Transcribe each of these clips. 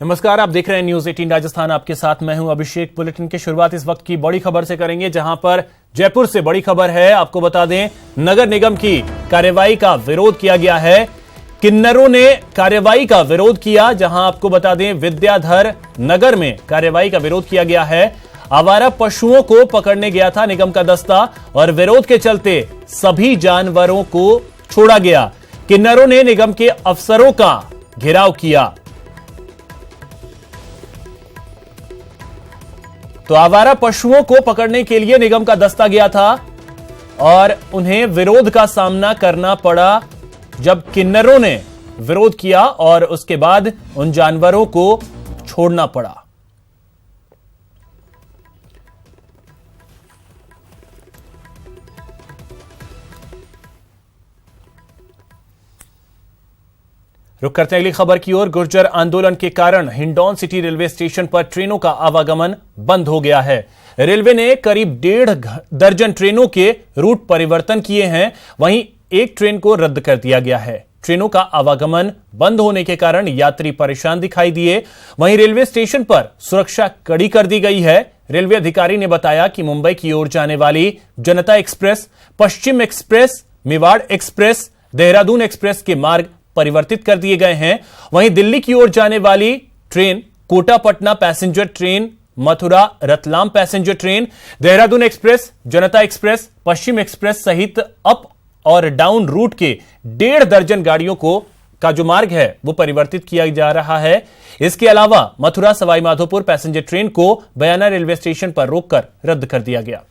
नमस्कार, आप देख रहे हैं न्यूज 18 राजस्थान। आपके साथ मैं हूं अभिषेक। बुलेटिन की शुरुआत इस वक्त की बड़ी खबर से करेंगे, जहां पर जयपुर से बड़ी खबर है। आपको बता दें, नगर निगम की कार्रवाई का विरोध किया गया है। किन्नरों ने कार्रवाई का विरोध किया, जहां आपको बता दें विद्याधर नगर में कार्रवाई का विरोध किया गया है। आवारा पशुओं को पकड़ने गया था निगम का दस्ता और विरोध के चलते सभी जानवरों को छोड़ा गया। किन्नरों ने निगम के अफसरों का घेराव किया। तो आवारा पशुओं को पकड़ने के लिए निगम का दस्ता गया था और उन्हें विरोध का सामना करना पड़ा जब किन्नरों ने विरोध किया और उसके बाद उन जानवरों को छोड़ना पड़ा। रुक करते हैं अगली खबर की ओर। गुर्जर आंदोलन के कारण हिंडौन सिटी रेलवे स्टेशन पर ट्रेनों का आवागमन बंद हो गया है। रेलवे ने करीब 1.5 दर्जन ट्रेनों के रूट परिवर्तन किए हैं। वहीं एक ट्रेन को रद्द कर दिया गया है। ट्रेनों का आवागमन बंद होने के कारण यात्री परेशान दिखाई दिए। वहीं रेलवे स्टेशन पर सुरक्षा कड़ी कर दी गई है। रेलवे अधिकारी ने बताया कि मुंबई की ओर जाने वाली Janata express, Paschim express, Mewar express, Dehradun express के मार्ग परिवर्तित कर दिए गए हैं। वहीं दिल्ली की ओर जाने वाली train, Kota Patna passenger train, Mathura Ratlam passenger train, Dehradun express, Janata express, Paschim express सहित अप और डाउन रूट के 1.5 दर्जन गाड़ियों का जो मार्ग है वो परिवर्तित किया जा रहा है। इसके अलावा मथुरा सवाई माधोपुर पैसेंजर ट्रेन को बयाना रेलवे स्टेशन पर रोककर रद्द कर दिया गया।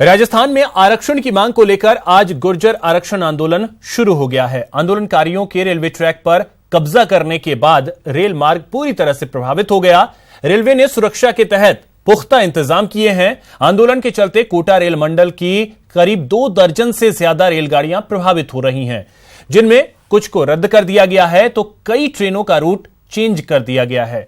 राजस्थान में आरक्षण की मांग को लेकर आज गुर्जर आरक्षण आंदोलन शुरू हो गया है। आंदोलनकारियों के रेलवे ट्रैक पर कब्जा करने के बाद रेल मार्ग पूरी तरह से प्रभावित हो गया। रेलवे ने सुरक्षा के तहत पुख्ता इंतजाम किए हैं। आंदोलन के चलते कोटा रेल मंडल की करीब 2 दर्जन से ज्यादा रेलगाड़ियां प्रभावित हो रही हैं, जिनमें कुछ को रद्द कर दिया गया है तो कई ट्रेनों का रूट चेंज कर दिया गया है।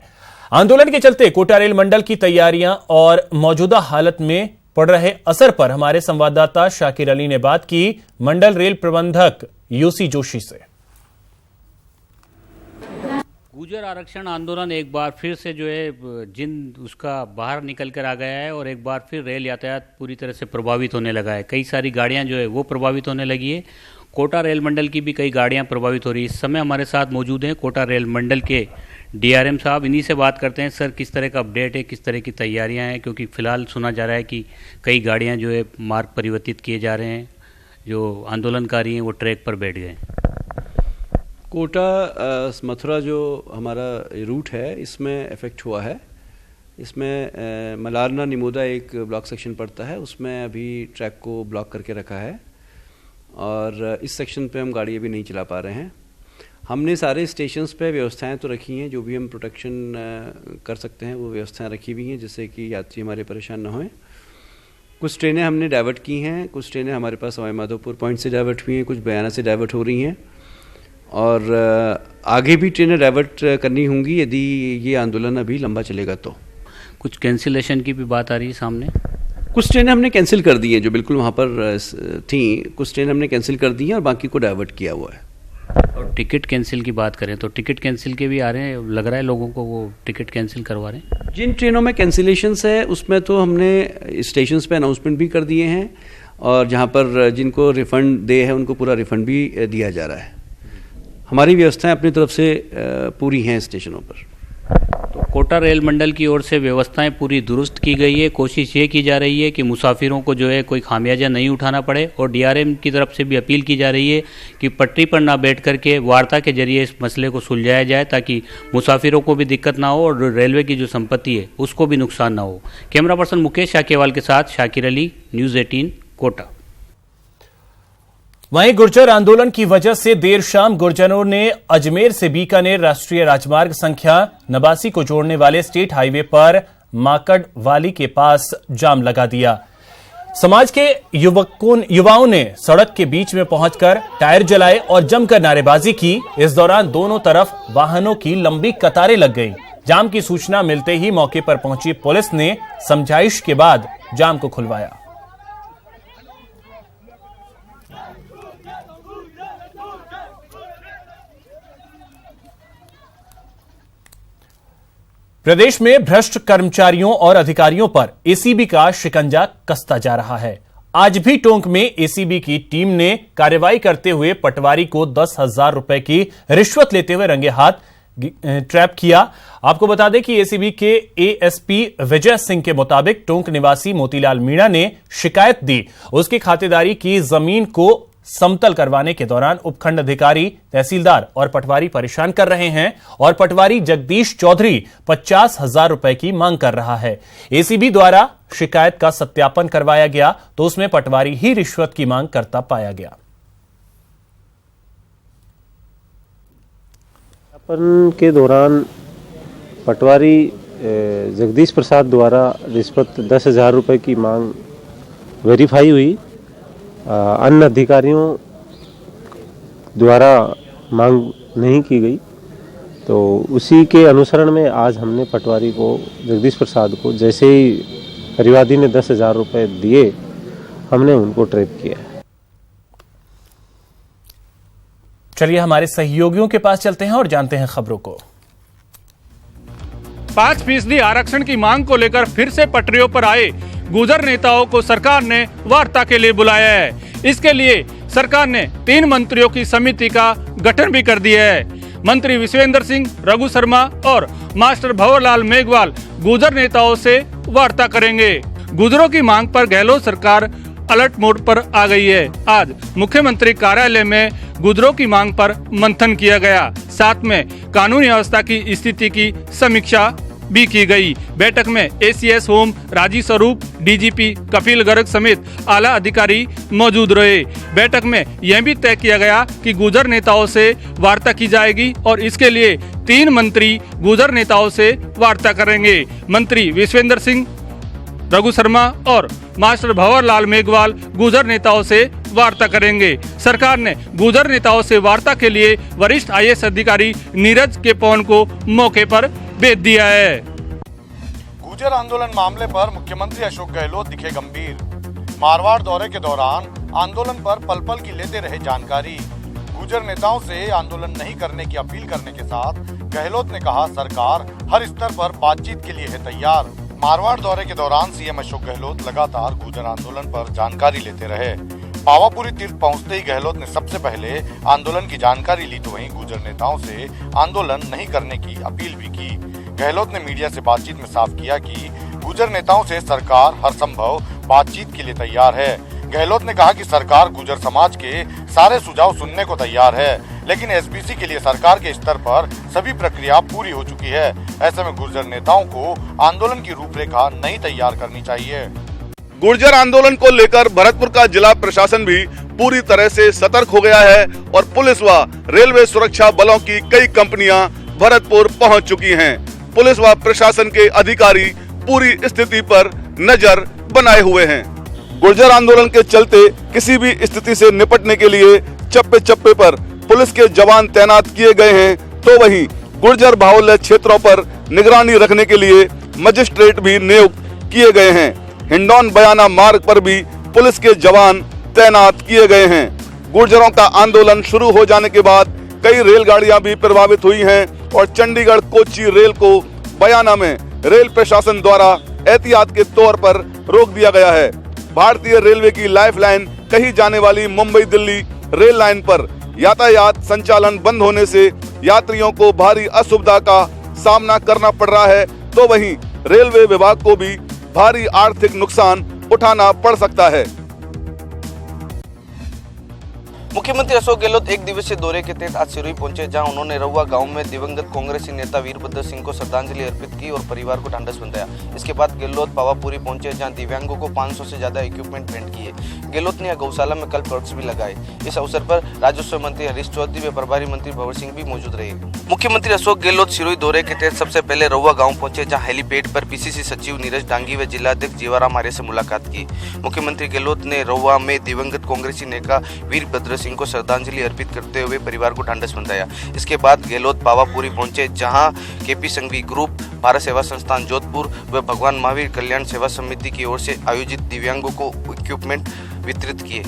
आंदोलन के चलते कोटा रेल मंडल की तैयारियां और मौजूदा हालत में पड़ रहे असर पर हमारे संवाददाता शाकिर अली ने बात की मंडल रेल प्रबंधक यूसी जोशी से। गुर्जर आरक्षण आंदोलन एक बार फिर से जो है उसका बाहर निकल कर आ गया है और एक बार फिर रेल यातायात पूरी तरह से प्रभावित होने लगा है। कई सारी गाड़ियां जो है वो प्रभावित होने लगी है। कोटा रेल मंडल की भी कई गाड़ियां प्रभावित हो रही है। इस समय हमारे साथ मौजूद हैं कोटा रेल मंडल के डीआरएम साहब। इन्हीं से बात करते हैं। सर, किस तरह का अपडेट है, किस तरह की तैयारियां हैं? क्योंकि फिलहाल सुना जा रहा है कि कई गाड़ियां जो है मार्ग परिवर्तित किए जा रहे हैं, जो आंदोलनकारी हैं वो ट्रैक पर बैठ गए। कोटा मथुरा जो हमारा रूट है इसमें इफ़ेक्ट हुआ है। इसमें मलारना निमोदा एक ब्लॉक सेक्शन पड़ता है, उसमें अभी ट्रैक को ब्लॉक करके रखा है और इस सेक्शन पे हम गाड़ी अभी नहीं चला पा रहे हैं। हमने सारे स्टेशंस पे व्यवस्थाएं तो रखी हैं, जो भी हम प्रोटेक्शन कर सकते हैं वो व्यवस्थाएं रखी हुई हैं, जिससे कि यात्री हमारे परेशान ना हों। कुछ ट्रेनें हमने डाइवर्ट की हैं, कुछ ट्रेनें हमारे पास सवाई माधोपुर पॉइंट से डाइवर्ट हुई हैं, कुछ बयाना से डाइवर्ट हो रही हैं और आगे भी ट्रेनें डाइवर्ट करनी होंगी यदि ये आंदोलन अभी लंबा चलेगा तो। कुछ कैंसिलेशन की भी बात आ रही है सामने। कुछ ट्रेनें हमने कैंसिल कर दी हैं जो बिल्कुल वहाँ पर थी, कुछ ट्रेनें हमने कैंसिल कर दी हैं और बाकी को डाइवर्ट किया हुआ है। और टिकट कैंसिल की बात करें तो टिकट कैंसिल के भी आ रहे हैं, लग रहा है लोगों को वो टिकट कैंसिल करवा रहे हैं। जिन ट्रेनों में कैंसिलेशंस है उसमें तो हमने स्टेशंस पे अनाउंसमेंट भी कर दिए हैं और जहाँ पर जिनको रिफ़ंड दे है उनको पूरा रिफ़ंड भी दिया जा रहा है। हमारी व्यवस्थाएं अपनी तरफ से पूरी हैं स्टेशनों पर। तो कोटा रेल मंडल की ओर से व्यवस्थाएं पूरी दुरुस्त की गई है। कोशिश ये की जा रही है कि मुसाफिरों को जो है कोई खामियाजा नहीं उठाना पड़े और डीआरएम की तरफ से भी अपील की जा रही है कि पटरी पर ना बैठ करके वार्ता के जरिए इस मसले को सुलझाया जाए, ताकि मुसाफिरों को भी दिक्कत ना हो और रेलवे की जो संपत्ति है उसको भी नुकसान ना हो। कैमरा पर्सन मुकेश शाकेवाल के साथ शाकिर अली, न्यूज़ 18 कोटा। वहीं गुर्जर आंदोलन की वजह से देर शाम गुर्जरों ने अजमेर से बीकानेर राष्ट्रीय राजमार्ग संख्या 89 को जोड़ने वाले स्टेट हाईवे पर माकड़वाली के पास जाम लगा दिया। समाज के युवाओं ने सड़क के बीच में पहुंचकर टायर जलाए और जमकर नारेबाजी की। इस दौरान दोनों तरफ वाहनों की लंबी कतारें लग गई। जाम की सूचना मिलते ही मौके पर पहुंची पुलिस ने समझाइश के बाद जाम को खुलवाया। प्रदेश में भ्रष्ट कर्मचारियों और अधिकारियों पर एसीबी का शिकंजा कसता जा रहा है। आज भी टोंक में एसीबी की टीम ने कार्रवाई करते हुए पटवारी को 10,000 रुपए की रिश्वत लेते हुए रंगे हाथ ट्रैप किया। आपको बता दें कि एसीबी के एएसपी विजय सिंह के मुताबिक टोंक निवासी मोतीलाल मीणा ने शिकायत दी। उसकी खातेदारी की जमीन को समतल करवाने के दौरान उपखंड अधिकारी, तहसीलदार और पटवारी परेशान कर रहे हैं और पटवारी जगदीश चौधरी 50,000 रुपए की मांग कर रहा है। एसीबी द्वारा शिकायत का सत्यापन करवाया गया तो उसमें पटवारी ही रिश्वत की मांग करता पाया गया। के दौरान पटवारी जगदीश प्रसाद द्वारा रिश्वत 10,000 रुपए की मांग वेरीफाई हुई। अन्य अधिकारियों द्वारा मांग नहीं की गई, तो उसी के अनुसरण में आज हमने पटवारी को, जगदीश प्रसाद को, जैसे ही परिवादी ने 10,000 रुपए दिए, हमने उनको ट्रैप किया। चलिए हमारे सहयोगियों के पास चलते हैं और जानते हैं खबरों को। 5% आरक्षण की मांग को लेकर फिर से पटरियों पर आए गुर्जर नेताओं को सरकार ने वार्ता के लिए बुलाया है। इसके लिए सरकार ने 3 मंत्रियों की समिति का गठन भी कर दिया है। मंत्री विश्वेंद्र सिंह, रघु शर्मा और मास्टर भंवरलाल मेघवाल गुर्जर नेताओं से वार्ता करेंगे। गुर्जरों की मांग पर गहलोत सरकार अलर्ट मोड पर आ गई है। आज मुख्यमंत्री कार्यालय में गुर्जरों की मांग पर मंथन किया गया, साथ में कानूनी व्यवस्था की स्थिति की समीक्षा भी की गई। बैठक में एसीएस होम राजीव स्वरूप, डीजीपी कपिल गर्ग समेत आला अधिकारी मौजूद रहे। बैठक में यह भी तय किया गया कि गुर्जर नेताओं से वार्ता की जाएगी और इसके लिए 3 मंत्री गुर्जर नेताओं से वार्ता करेंगे। मंत्री विश्वेंद्र सिंह, रघु शर्मा और मास्टर भंवरलाल मेघवाल गुर्जर नेताओं से वार्ता करेंगे। सरकार ने गुर्जर नेताओं से वार्ता के लिए वरिष्ठ आईएएस अधिकारी नीरज के पवन को मौके पर भेज दिया है। गुर्जर आंदोलन मामले पर मुख्यमंत्री अशोक गहलोत दिखे गंभीर। मारवाड़ दौरे के दौरान आंदोलन पर पल पल की लेते रहे जानकारी। गुर्जर नेताओं से आंदोलन नहीं करने की अपील करने के साथ गहलोत ने कहा, सरकार हर स्तर पर बातचीत के लिए है तैयार। मारवाड़ दौरे के दौरान सीएम अशोक गहलोत लगातार गुर्जर आंदोलन पर जानकारी लेते रहे। पावापुरी तीर्थ पहुंचते ही गहलोत ने सबसे पहले आंदोलन की जानकारी ली, तो वहीं गुर्जर नेताओं से आंदोलन नहीं करने की अपील भी की। गहलोत ने मीडिया से बातचीत में साफ किया कि गुर्जर नेताओं से सरकार हर संभव बातचीत के लिए तैयार है। गहलोत ने कहा कि सरकार गुर्जर समाज के सारे सुझाव सुनने को तैयार है, लेकिन एसबीसी के लिए सरकार के स्तर पर सभी प्रक्रिया पूरी हो चुकी है। ऐसे में गुर्जर नेताओं को आंदोलन की रूपरेखा नहीं तैयार करनी चाहिए। गुर्जर आंदोलन को लेकर भरतपुर का जिला प्रशासन भी पूरी तरह से सतर्क हो गया है और पुलिस व रेलवे सुरक्षा बलों की कई कंपनियां भरतपुर पहुंच चुकी हैं। पुलिस व प्रशासन के अधिकारी पूरी स्थिति पर नजर बनाए हुए हैं। गुर्जर आंदोलन के चलते किसी भी स्थिति से निपटने के लिए चप्पे चप्पे पर पुलिस के जवान तैनात किए गए हैं, तो वहीं गुर्जर बाहुल्य क्षेत्रों पर निगरानी रखने के लिए मजिस्ट्रेट भी नियुक्त किए गए हैं। हिंडौन बयाना मार्ग पर भी पुलिस के जवान तैनात किए गए हैं। गुर्जरों का आंदोलन शुरू हो जाने के बाद कई रेलगाड़ियां भी प्रभावित हुई हैं और चंडीगढ़ कोच्चि रेल को बयाना में रेल प्रशासन द्वारा एहतियात के तौर पर रोक दिया गया है। भारतीय रेलवे की लाइफलाइन कही जाने वाली मुंबई दिल्ली रेल लाइन पर यातायात संचालन बंद होने से यात्रियों को भारी असुविधा का सामना करना पड़ रहा है, तो वहीं रेलवे विभाग को भी भारी आर्थिक नुकसान उठाना पड़ सकता है। मुख्यमंत्री अशोक गहलोत 1 दिवसीय दौरे के तहत आज सिरोही पहुंचे, जहां उन्होंने रहुआ गांव में दिवंगत कांग्रेसी नेता वीरभद्र सिंह को श्रद्धांजलि अर्पित की और परिवार को ढांढस बंधाया। इसके बाद गहलोत पावापुरी पहुंचे, जहां दिव्यांगों को 500 से ज्यादा इक्विपमेंट भेंट किए। गहलोत ने गौशाला में कल्प वृक्ष भी लगाए। इस अवसर पर राजस्व मंत्री हरीश चौधरी व प्रभारी मंत्री भंवर सिंह भी मौजूद रहे। मुख्यमंत्री अशोक गहलोत सिरोही दौरे के तहत सबसे पहले रहुआ गाँव पहुंचे, जहाँ हेलीपैड पर पीसीसी सचिव नीरज डांगी व जिलाध्यक्ष जीवाराम आर्य से मुलाकात की। मुख्यमंत्री गहलोत ने रहुआ में दिवंगत कांग्रेसी नेता वीरभद्र सिंह को श्रद्धांजलि अर्पित करते हुए परिवार को ढांढस बंधाया। इसके बाद गहलोत पावापुरी पहुंचे, जहां केपी संघवी ग्रुप, भारत सेवा संस्थान जोधपुर व भगवान महावीर कल्याण सेवा समिति की ओर से आयोजित दिव्यांगों को इक्विपमेंट वितरित किए।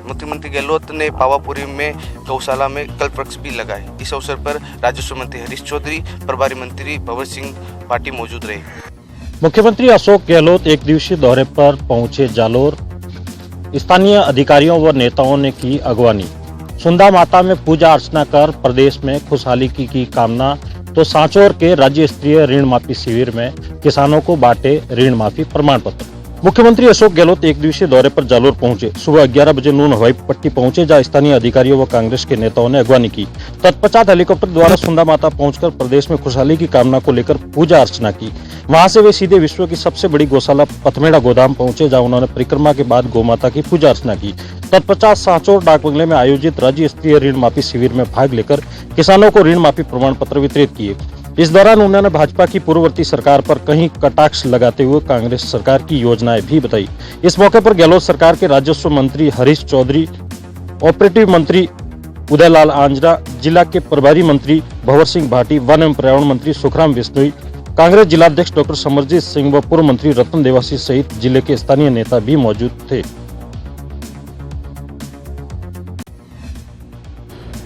मुख्यमंत्री गहलोत ने पावापुरी में गौशाला में कल्प वृक्ष भी लगाए। इस अवसर पर राजस्व मंत्री हरीश चौधरी, प्रभारी मंत्री भंवर सिंह भाटी मौजूद रहे। मुख्यमंत्री अशोक गहलोत एक दिवसीय दौरे पर पहुंचे जालोर। स्थानीय अधिकारियों व नेताओं ने की अगवानी। सुंदा माता में पूजा अर्चना कर प्रदेश में खुशहाली की कामना। तो सांचौर के राज्य स्तरीय ऋण माफी शिविर में किसानों को बांटे ऋण माफी प्रमाण पत्र। मुख्यमंत्री अशोक गहलोत एक दिवसीय दौरे पर जालोर पहुंचे। सुबह 11 बजे नून हवाई पट्टी पहुंचे, जहां स्थानीय अधिकारियों व कांग्रेस के नेताओं ने अगवानी की। तत्पश्चात हेलीकॉप्टर द्वारा सुंदा माता पहुंचकर प्रदेश में खुशहाली की कामना को लेकर पूजा अर्चना की। वहां से वे सीधे विश्व की सबसे बड़ी गौशाला पथमेड़ा गोदाम पहुंचे, जहां उन्होंने परिक्रमा के बाद गौ माता की पूजा अर्चना की। तत्पश्चात सांचौर डाक बंगले में आयोजित राज्य स्तरीय ऋण माफी शिविर में भाग लेकर किसानों को ऋण माफी प्रमाण पत्र वितरित किए। इस दौरान उन्होंने भाजपा की पूर्ववर्ती सरकार पर कहीं कटाक्ष लगाते हुए कांग्रेस सरकार की योजनाएं भी बताई। इस मौके पर गहलोत सरकार के राजस्व मंत्री हरीश चौधरी, ऑपरेटिव मंत्री उदयलाल आंजना, जिला के प्रभारी मंत्री भंवर सिंह भाटी, वन एवं पर्यावरण मंत्री सुखराम बिश्नोई, कांग्रेस जिलाध्यक्ष डॉक्टर समरजीत सिंह व पूर्व मंत्री रतन देवासी सहित जिले के स्थानीय नेता भी मौजूद थे।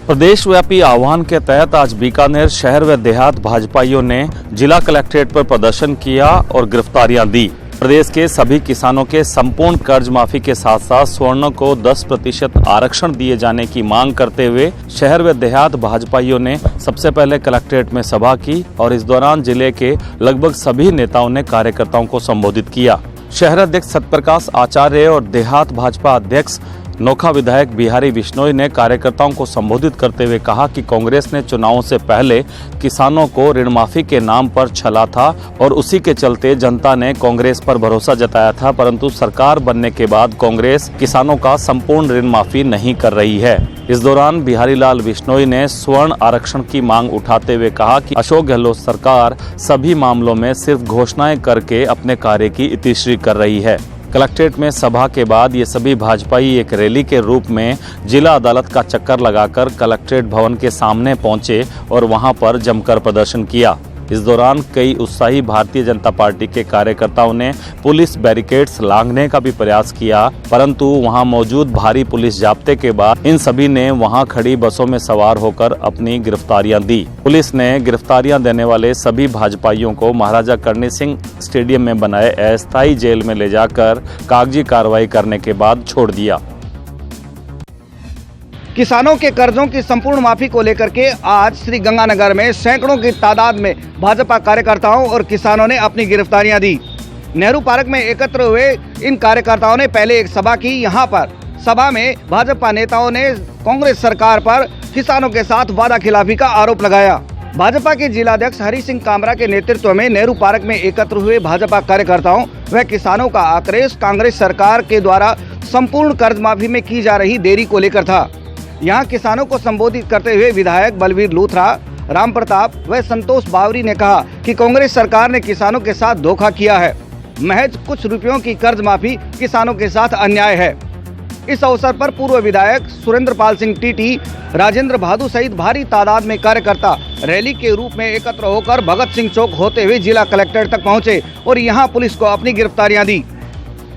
प्रदेश व्यापी आह्वान के तहत आज बीकानेर शहर व देहात भाजपाइयों ने जिला कलेक्ट्रेट पर प्रदर्शन किया और गिरफ्तारियां दी। प्रदेश के सभी किसानों के संपूर्ण कर्ज माफी के साथ साथ स्वर्ण को 10% आरक्षण दिए जाने की मांग करते हुए शहर व देहात भाजपाइयों ने सबसे पहले कलेक्ट्रेट में सभा की और इस दौरान जिले के लगभग सभी नेताओं ने कार्यकर्ताओं को संबोधित किया। शहर अध्यक्ष सत्यप्रकाश आचार्य और देहात भाजपा अध्यक्ष नोखा विधायक बिहारी बिश्नोई ने कार्यकर्ताओं को संबोधित करते हुए कहा कि कांग्रेस ने चुनावों से पहले किसानों को ऋण माफी के नाम पर छला था और उसी के चलते जनता ने कांग्रेस पर भरोसा जताया था, परंतु सरकार बनने के बाद कांग्रेस किसानों का संपूर्ण ऋण माफी नहीं कर रही है। इस दौरान बिहारी लाल बिश्नोई ने स्वर्ण आरक्षण की मांग उठाते हुए कहा कि अशोक गहलोत सरकार सभी मामलों में सिर्फ घोषणाएं करके अपने कार्य की इतिश्री कर रही है। कलेक्ट्रेट में सभा के बाद ये सभी भाजपाई एक रैली के रूप में जिला अदालत का चक्कर लगाकर कलेक्ट्रेट भवन के सामने पहुंचे और वहां पर जमकर प्रदर्शन किया। इस दौरान कई उत्साही भारतीय जनता पार्टी के कार्यकर्ताओं ने पुलिस बैरिकेड्स लांघने का भी प्रयास किया, परंतु वहां मौजूद भारी पुलिस जाब्ते के बाद इन सभी ने वहां खड़ी बसों में सवार होकर अपनी गिरफ्तारियां दी। पुलिस ने गिरफ्तारियां देने वाले सभी भाजपाइयों को महाराजा करणी सिंह स्टेडियम में बनाए अस्थायी जेल में ले जाकर कागजी कार्रवाई करने के बाद छोड़ दिया। किसानों के कर्जों की संपूर्ण माफी को लेकर के आज श्री गंगानगर में सैकड़ों की तादाद में भाजपा कार्यकर्ताओं और किसानों ने अपनी गिरफ्तारियां दी। नेहरू पार्क में एकत्र हुए इन कार्यकर्ताओं ने पहले एक सभा की। यहां पर सभा में भाजपा नेताओं ने कांग्रेस सरकार पर किसानों के साथ वादा खिलाफी का आरोप लगाया। भाजपा के जिलाध्यक्ष हरि सिंह कामरा के नेतृत्व में नेहरू पार्क में एकत्र हुए भाजपा कार्यकर्ताओं व किसानों का आक्रोश कांग्रेस सरकार के द्वारा संपूर्ण कर्ज माफी में की जा रही देरी को लेकर था। यहाँ किसानों को संबोधित करते हुए विधायक बलवीर लूथरा, राम प्रताप व संतोष बावरी ने कहा कि कांग्रेस सरकार ने किसानों के साथ धोखा किया है। महज कुछ रुपयों की कर्ज माफी किसानों के साथ अन्याय है। इस अवसर पर पूर्व विधायक सुरेंद्रपाल सिंह टीटी, राजेंद्र भादु सहित भारी तादाद में कार्यकर्ता रैली के रूप में एकत्र होकर भगत सिंह चौक होते हुए जिला कलेक्ट्रेट तक पहुंचे और यहां पुलिस को अपनी गिरफ्तारियां दी।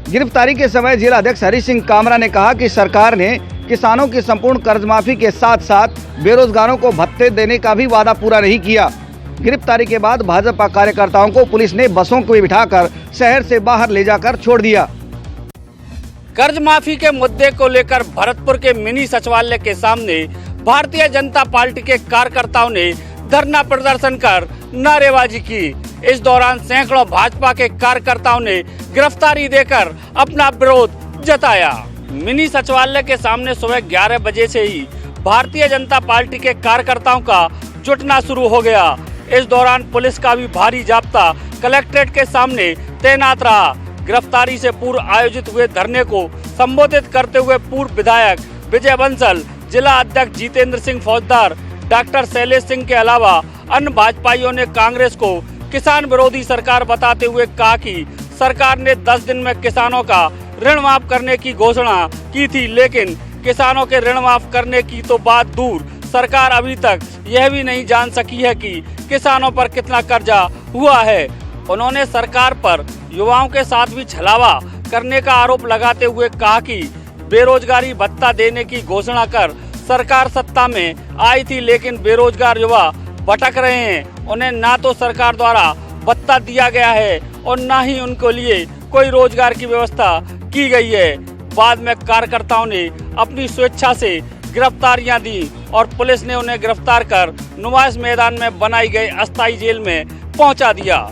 गिरफ्तारी के समय जिलाध्यक्ष हरि सिंह कामरा ने कहा कि सरकार ने किसानों की संपूर्ण कर्ज माफी के साथ साथ बेरोजगारों को भत्ते देने का भी वादा पूरा नहीं किया। गिरफ्तारी के बाद भाजपा कार्यकर्ताओं को पुलिस ने बसों को बिठाकर शहर से बाहर ले जाकर छोड़ दिया। कर्ज माफी के मुद्दे को लेकर भरतपुर के मिनी सचिवालय के सामने भारतीय जनता पार्टी के कार्यकर्ताओं ने धरना प्रदर्शन कर नारेबाजी की। इस दौरान सैकड़ों भाजपा के कार्यकर्ताओं ने गिरफ्तारी देकर अपना विरोध जताया। मिनी सचिवालय के सामने सुबह 11 बजे से ही भारतीय जनता पार्टी के कार्यकर्ताओं का जुटना शुरू हो गया। इस दौरान पुलिस का भी भारी जाब्ता कलेक्ट्रेट के सामने तैनात रहा। गिरफ्तारी से पूर्व आयोजित हुए धरने को संबोधित करते हुए पूर्व विधायक विजय बंसल, जिला अध्यक्ष जितेंद्र सिंह फौजदार, डॉक्टर शैलेश सिंह के अलावा अन्य भाजपाइयों ने कांग्रेस को किसान विरोधी सरकार बताते हुए कहा कि सरकार ने 10 दिन में किसानों का ऋण माफ करने की घोषणा की थी, लेकिन किसानों के ऋण माफ करने की तो बात दूर, सरकार अभी तक यह भी नहीं जान सकी है कि किसानों पर कितना कर्जा हुआ है। उन्होंने सरकार पर युवाओं के साथ भी छलावा करने का आरोप लगाते हुए कहा कि बेरोजगारी भत्ता देने की घोषणा कर सरकार सत्ता में आई थी, लेकिन बेरोजगार युवा भटक रहे हैं। उन्हें ना तो सरकार द्वारा भत्ता दिया गया है और ना ही उनके लिए कोई रोजगार की व्यवस्था की गई है। बाद में कार्यकर्ताओं ने अपनी स्वेच्छा से गिरफ्तारियां दी और पुलिस ने उन्हें गिरफ्तार कर नुमाइश मैदान में बनाई गई अस्थायी जेल में पहुंचा दिया।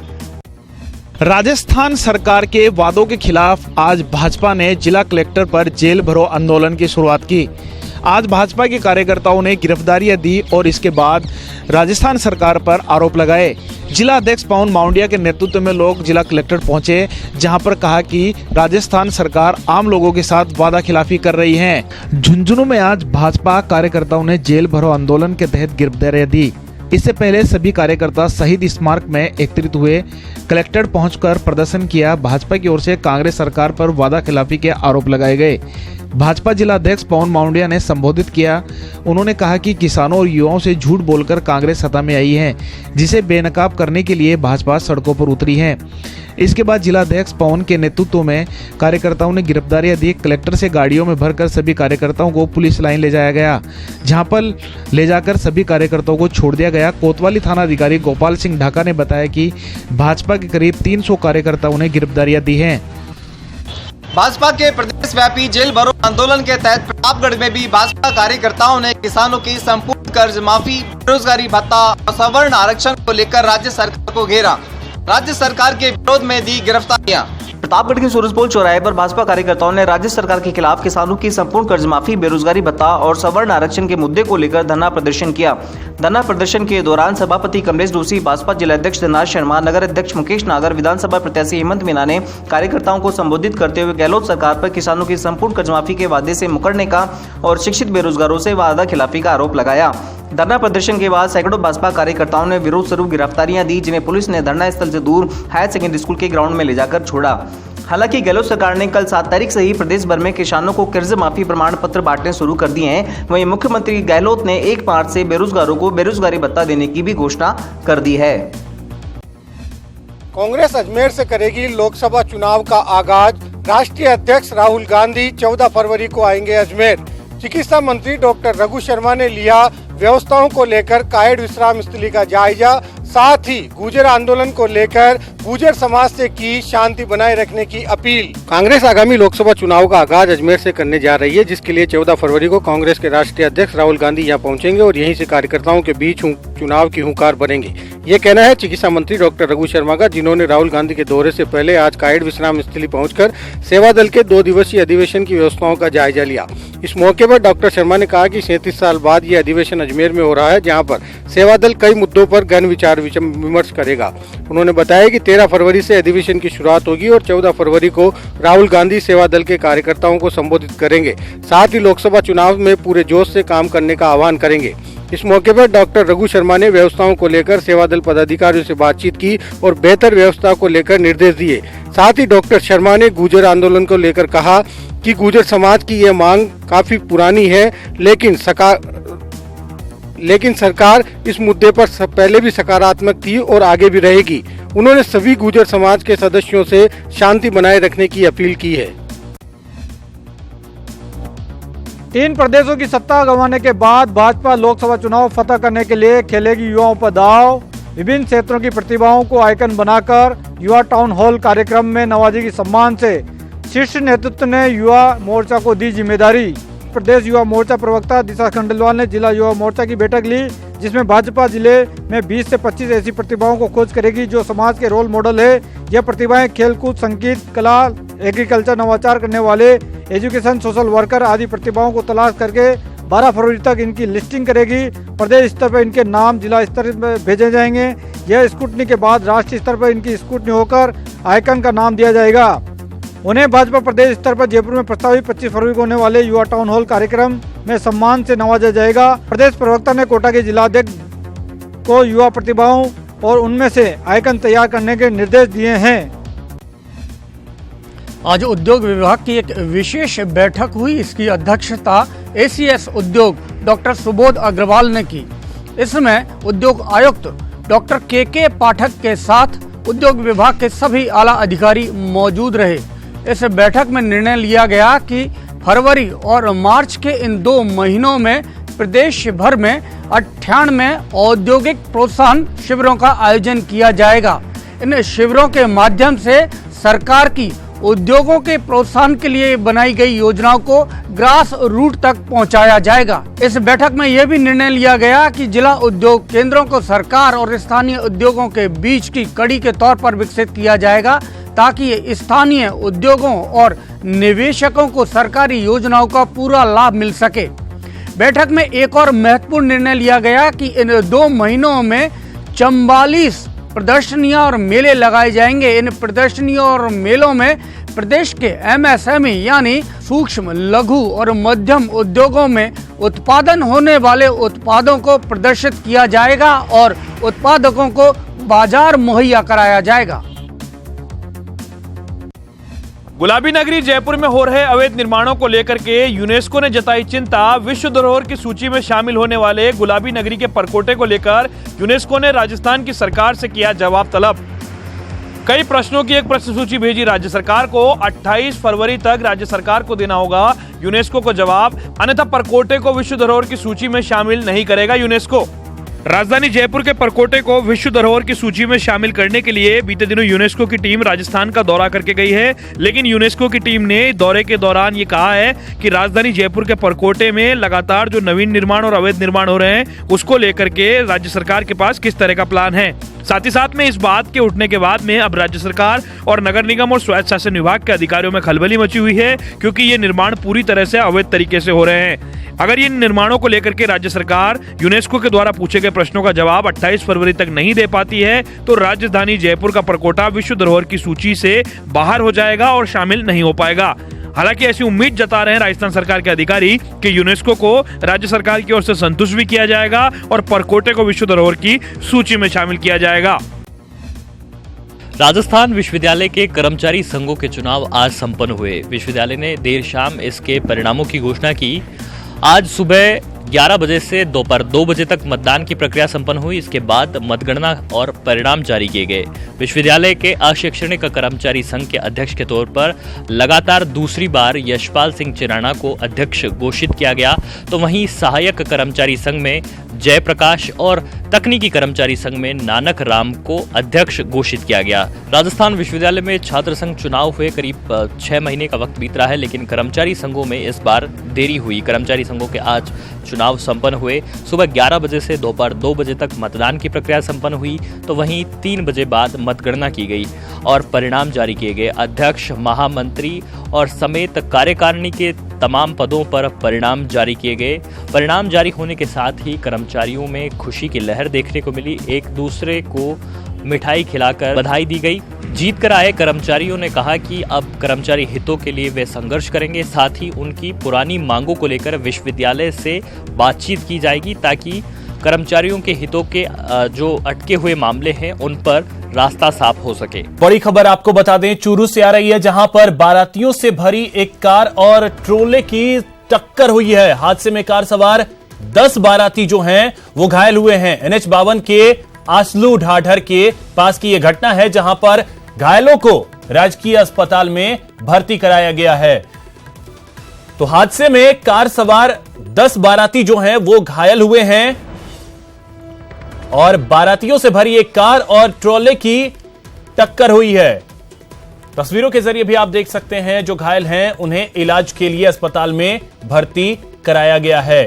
राजस्थान सरकार के वादों के खिलाफ आज भाजपा ने जिला कलेक्टर पर जेल भरो आंदोलन की शुरुआत की। आज भाजपा के कार्यकर्ताओं ने गिरफ्तारियां दी और इसके बाद राजस्थान सरकार पर आरोप लगाए। जिला अध्यक्ष पवन माउंडिया के नेतृत्व में लोग जिला कलेक्टर पहुंचे, जहां पर कहा कि राजस्थान सरकार आम लोगों के साथ वादा खिलाफी कर रही है। झुंझुनू में आज भाजपा कार्यकर्ताओं ने जेल भरो आंदोलन के तहत गिरफ्तारियां दी। इससे पहले सभी कार्यकर्ता शहीद स्मारक में एकत्रित हुए, कलेक्टर पहुंचकर प्रदर्शन किया। भाजपा की ओर से कांग्रेस सरकार पर वादा खिलाफी के आरोप लगाए गए। भाजपा जिला अध्यक्ष पवन माउंडिया ने संबोधित किया। उन्होंने कहा कि किसानों और युवाओं से झूठ बोलकर कांग्रेस सत्ता में आई है, जिसे बेनकाब करने के लिए भाजपा सड़कों पर उतरी है। इसके बाद जिला अध्यक्ष पवन के नेतृत्व में कार्यकर्ताओं ने गिरफ्तारियां दी। कलेक्टर से गाड़ियों में भरकर सभी कार्यकर्ताओं को पुलिस लाइन ले जाया गया, जहां पर ले जाकर सभी कार्यकर्ताओं को छोड़ दिया गया। कोतवाली थाना अधिकारी गोपाल सिंह ढाका ने बताया कि भाजपा के करीब 300 कार्यकर्ताओं ने गिरफ्तारियां दी हैं। भाजपा के प्रदेश व्यापी जेल भरो आंदोलन के तहत प्रतापगढ़ में भी भाजपा कार्यकर्ताओं ने किसानों की संपूर्ण कर्ज माफी, बेरोजगारी भत्ता और सवर्ण आरक्षण को लेकर राज्य सरकार को घेरा। राज्य सरकार के विरोध में दी गिरफ्तारियां। प्रतापगढ़ के सूरजपोल चौराहे पर भाजपा कार्यकर्ताओं ने राज्य सरकार के खिलाफ किसानों की संपूर्ण कर्ज माफी, बेरोजगारी भत्ता और सवर्ण आरक्षण के मुद्दे को लेकर धरना प्रदर्शन किया। धरना प्रदर्शन के दौरान सभापति कमलेश जोशी, भाजपा जिलाध्यक्ष धनराज शर्मा, नगर अध्यक्ष मुकेश नागर, विधानसभा प्रत्याशी हेमंत मीना ने कार्यकर्ताओं को संबोधित करते हुए गहलोत सरकार पर किसानों की संपूर्ण कर्ज माफी के वादे से मुकरने का और शिक्षित बेरोजगारों से वादा खिलाफी का आरोप लगाया। धरना प्रदर्शन के बाद सैकड़ों भाजपा कार्यकर्ताओं ने विरोध स्वरूप गिरफ्तारियां दी, जिन्हें पुलिस ने धरना स्थल से दूर हायर सेकेंडरी स्कूल के ग्राउंड में ले जाकर छोड़ा। हालांकि गहलोत सरकार ने कल 7 तारीख से ही प्रदेश भर में किसानों को कर्ज माफी प्रमाण पत्र बांटने शुरू कर दिए हैं। वहीं मुख्यमंत्री गहलोत ने 1 मार्च से बेरोजगारों को बेरोजगारी भत्ता देने की भी घोषणा कर दी है। कांग्रेस अजमेर से करेगी लोकसभा चुनाव का आगाज। राष्ट्रीय अध्यक्ष राहुल गांधी 14 फरवरी को आएंगे अजमेर। चिकित्सा मंत्री डॉक्टर रघु शर्मा ने लिया व्यवस्थाओं को लेकर कायड़ विश्राम स्थली का जायजा। साथ ही गुर्जर आंदोलन को लेकर गुर्जर समाज से की शांति बनाए रखने की अपील। कांग्रेस आगामी लोकसभा चुनाव का आगाज अजमेर से करने जा रही है, जिसके लिए 14 फरवरी को कांग्रेस के राष्ट्रीय अध्यक्ष राहुल गांधी यहां पहुंचेंगे और यहीं से कार्यकर्ताओं के बीच चुनाव की हुंकार भरेंगे। ये कहना है चिकित्सा मंत्री डॉक्टर रघु शर्मा का, जिन्होंने राहुल गांधी के दौरे से पहले आज कायड़ विश्राम स्थली पहुंचकर सेवा दल के 2 दिवसीय अधिवेशन की व्यवस्थाओं का जायजा लिया। इस मौके पर डॉक्टर शर्मा ने कहा कि 37 साल बाद ये अधिवेशन अजमेर में हो रहा है, जहां पर सेवा दल कई मुद्दों पर गहन विचार विमर्श करेगा। उन्होंने बताया कि 13 फरवरी से अधिवेशन की शुरुआत होगी और 14 फरवरी को राहुल गांधी सेवा दल के कार्यकर्ताओं को संबोधित करेंगे। साथ ही लोकसभा चुनाव में पूरे जोश से काम करने का आह्वान करेंगे। इस मौके पर डॉक्टर रघु शर्मा ने व्यवस्थाओं को लेकर सेवा दल पदाधिकारियों से बातचीत की और बेहतर व्यवस्था को लेकर निर्देश दिए। साथ ही डॉक्टर शर्मा ने गुर्जर आंदोलन को लेकर कहा कि गुर्जर समाज की यह मांग काफी पुरानी है, लेकिन सरकार इस मुद्दे पर पहले भी सकारात्मक थी और आगे भी रहेगी। उन्होंने सभी गुर्जर समाज के सदस्यों से शांति बनाए रखने की अपील की है। 3 प्रदेशों की सत्ता गंवाने के बाद भाजपा लोकसभा चुनाव फतह करने के लिए खेलेगी युवाओं पर दांव। विभिन्न क्षेत्रों की प्रतिभाओं को आइकन बनाकर युवा टाउन हॉल कार्यक्रम में नवाजेगी सम्मान से। शीर्ष नेतृत्व ने युवा मोर्चा को दी जिम्मेदारी। प्रदेश युवा मोर्चा प्रवक्ता दिशा खंडेलवाल ने जिला युवा मोर्चा की बैठक ली, जिसमें भाजपा जिले में 20 से 25 ऐसी प्रतिभाओं को खोज करेगी जो समाज के रोल मॉडल है। यह प्रतिभाएं खेलकूद, संगीत, कला, एग्रीकल्चर, नवाचार करने वाले, एजुकेशन, सोशल वर्कर आदि प्रतिभाओं को तलाश करके 12 फरवरी तक इनकी लिस्टिंग करेगी। प्रदेश स्तर पर इनके नाम जिला स्तर पर भेजे जाएंगे। यह स्क्रूटनी के बाद राष्ट्रीय स्तर पर इनकी स्क्रूटनी होकर आइकन का नाम दिया जाएगा। उन्हें भाजपा प्रदेश स्तर पर जयपुर में प्रस्तावित 25 फरवरी को होने वाले युवा टाउन हॉल कार्यक्रम में सम्मान से नवाजा जाएगा। प्रदेश प्रवक्ता ने कोटा के जिलाध्यक्ष को युवा प्रतिभाओं और उनमें से आइकन तैयार करने के निर्देश दिए हैं। आज उद्योग विभाग की एक विशेष बैठक हुई। इसकी अध्यक्षता एसीएस उद्योग डॉक्टर सुबोध अग्रवाल ने की। इसमें उद्योग आयुक्त डॉक्टर के पाठक के साथ उद्योग विभाग के सभी आला अधिकारी मौजूद रहे। इस बैठक में निर्णय लिया गया कि फरवरी और मार्च के इन 2 महीनों में प्रदेश भर में 98 औद्योगिक प्रोत्साहन शिविरों का आयोजन किया जाएगा। इन शिविरों के माध्यम से सरकार की उद्योगों के प्रोत्साहन के लिए बनाई गई योजनाओं को ग्रास रूट तक पहुंचाया जाएगा। इस बैठक में यह भी निर्णय लिया गया कि जिला उद्योग केंद्रों को सरकार और स्थानीय उद्योगों के बीच की कड़ी के तौर पर विकसित किया जाएगा, ताकि स्थानीय उद्योगों और निवेशकों को सरकारी योजनाओं का पूरा लाभ मिल सके। बैठक में एक और महत्वपूर्ण निर्णय लिया गया कि इन 2 महीनों में 44 प्रदर्शनियां और मेले लगाए जाएंगे। इन प्रदर्शनियों और मेलों में प्रदेश के MSME यानी सूक्ष्म, लघु और मध्यम उद्योगों में उत्पादन होने वाले उत्पादों को प्रदर्शित किया जाएगा और उत्पादकों को बाजार मुहैया कराया जाएगा। गुलाबी नगरी जयपुर में हो रहे अवैध निर्माणों को लेकर के यूनेस्को ने जताई चिंता। विश्व धरोहर की सूची में शामिल होने वाले गुलाबी नगरी के परकोटे को लेकर यूनेस्को ने राजस्थान की सरकार से किया जवाब तलब। कई प्रश्नों की एक प्रश्न सूची भेजी राज्य सरकार को। 28 फरवरी तक राज्य सरकार को देना होगा यूनेस्को को जवाब, अन्यथा परकोटे को विश्व धरोहर की सूची में शामिल नहीं करेगा यूनेस्को। राजधानी जयपुर के परकोटे को विश्व धरोहर की सूची में शामिल करने के लिए बीते दिनों यूनेस्को की टीम राजस्थान का दौरा करके गई है, लेकिन यूनेस्को की टीम ने दौरे के दौरान ये कहा है कि राजधानी जयपुर के परकोटे में लगातार जो नवीन निर्माण और अवैध निर्माण हो रहे हैं उसको लेकर के राज्य सरकार के पास किस तरह का प्लान है। साथ ही साथ में इस बात के उठने के बाद में अब राज्य सरकार और नगर निगम और स्वायत्त शासन विभाग के अधिकारियों में खलबली मची हुई है, क्योंकि ये निर्माण पूरी तरह से अवैध तरीके से हो रहे हैं। अगर इन निर्माणों को लेकर के राज्य सरकार यूनेस्को के द्वारा पूछे गए प्रश्नों का जवाब 28 फरवरी तक नहीं दे पाती है तो राजधानी जयपुर का परकोटा विश्व धरोहर की सूची से बाहर हो जाएगा और शामिल नहीं हो पाएगा। हालांकि ऐसी उम्मीद जता रहे हैं राजस्थान सरकार के अधिकारी कि यूनेस्को को राज्य सरकार की ओर से संतुष्ट भी किया जाएगा और परकोटे को विश्व धरोहर की सूची में शामिल किया जाएगा। राजस्थान विश्वविद्यालय के कर्मचारी संघों के चुनाव आज संपन्न हुए। विश्वविद्यालय ने देर शाम इसके परिणामों की घोषणा की। आज सुबह 11 बजे से दोपहर 2 बजे तक मतदान की प्रक्रिया संपन्न हुई। इसके बाद मतगणना और परिणाम जारी किए गए। विश्वविद्यालय के अशैक्षणिक कर्मचारी संघ के अध्यक्ष के तौर पर लगातार दूसरी बार यशपाल सिंह चिराना को अध्यक्ष घोषित किया गया, तो वहीं सहायक कर्मचारी संघ में जयप्रकाश और तकनीकी कर्मचारी संघ में नानक राम को अध्यक्ष घोषित किया गया। राजस्थान विश्वविद्यालय में छात्र संघ चुनाव हुए करीब 6 महीने का वक्त बीत रहा है, लेकिन कर्मचारी संघों में इस बार देरी हुई। कर्मचारी संघों के आज चुनाव संपन्न हुए। सुबह 11 बजे से दोपहर 2 बजे तक मतदान की प्रक्रिया संपन्न हुई, तो वहीं 3 बजे बाद मतगणना की गई और परिणाम जारी किए गए। अध्यक्ष, महामंत्री और समेत कार्यकारिणी के तमाम पदों पर परिणाम जारी किए गए। परिणाम जारी होने के साथ ही कर्मचारियों में खुशी की लहर देखने को मिली। एक दूसरे को मिठाई खिलाकर बधाई दी गई। जीत कर आए कर्मचारियों ने कहा कि अब कर्मचारी हितों के लिए वे संघर्ष करेंगे। साथ ही उनकी पुरानी मांगों को लेकर विश्वविद्यालय से बातचीत की जाएगी, ताकि कर्मचारियों के हितों के जो अटके हुए मामले हैं उन पर रास्ता साफ हो सके। बड़ी खबर आपको बता दें, चूरू से आ रही है, जहां पर बारातियों से भरी एक कार और ट्रोले की टक्कर हुई है। हादसे में कार सवार 10 बाराती जो हैं वो घायल हुए हैं। NH 52 के आसलू ढाढर के पास की यह घटना है, जहां पर घायलों को राजकीय अस्पताल में भर्ती कराया गया है। तो हादसे में कार सवार 10 बाराती जो हैं वो घायल हुए हैं और बारातियों से भरी एक कार और ट्रोले की टक्कर हुई है। तस्वीरों के जरिए भी आप देख सकते हैं, जो घायल हैं उन्हें इलाज के लिए अस्पताल में भर्ती कराया गया है।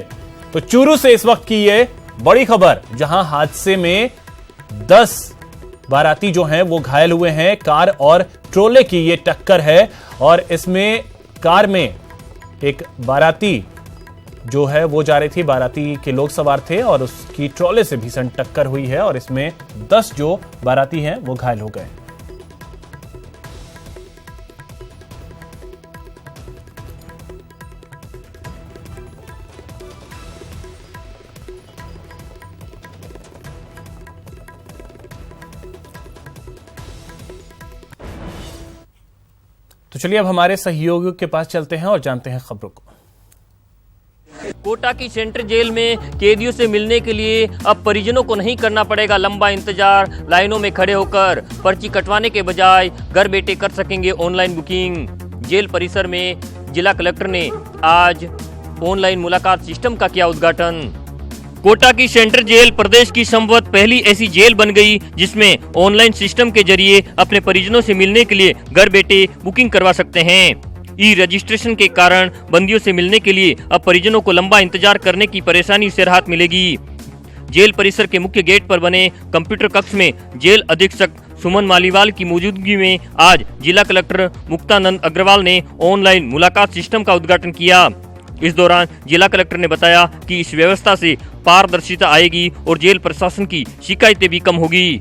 तो चूरू से इस वक्त की ये बड़ी खबर, जहां हादसे में 10 बाराती जो हैं वो घायल हुए हैं। कार और ट्रोले की ये टक्कर है और इसमें कार में एक बाराती जो है वो जा रही थी, बाराती के लोग सवार थे और उसकी ट्रोले से भीषण टक्कर हुई है और इसमें 10 जो बाराती हैं वो घायल हो गए। तो चलिए अब हमारे सहयोगियों के पास चलते हैं और जानते हैं खबरों को। कोटा की सेंट्रल जेल में कैदियों से मिलने के लिए अब परिजनों को नहीं करना पड़ेगा लंबा इंतजार। लाइनों में खड़े होकर पर्ची कटवाने के बजाय घर बैठे कर सकेंगे ऑनलाइन बुकिंग। जेल परिसर में जिला कलेक्टर ने आज ऑनलाइन मुलाकात सिस्टम का किया उद्घाटन। कोटा की सेंट्रल जेल प्रदेश की संभवत पहली ऐसी जेल बन गई जिसमें ऑनलाइन सिस्टम के जरिए अपने परिजनों से मिलने के लिए घर बैठे बुकिंग करवा सकते हैं। ई रजिस्ट्रेशन के कारण बंदियों से मिलने के लिए अब परिजनों को लंबा इंतजार करने की परेशानी से राहत मिलेगी। जेल परिसर के मुख्य गेट पर बने कंप्यूटर कक्ष में जेल अधीक्षक सुमन मालीवाल की मौजूदगी में आज जिला कलेक्टर मुक्तानंद अग्रवाल ने ऑनलाइन मुलाकात सिस्टम का उद्घाटन किया। इस दौरान जिला कलेक्टर ने बताया कि इस व्यवस्था से पारदर्शिता आएगी और जेल प्रशासन की शिकायतें भी कम होगी।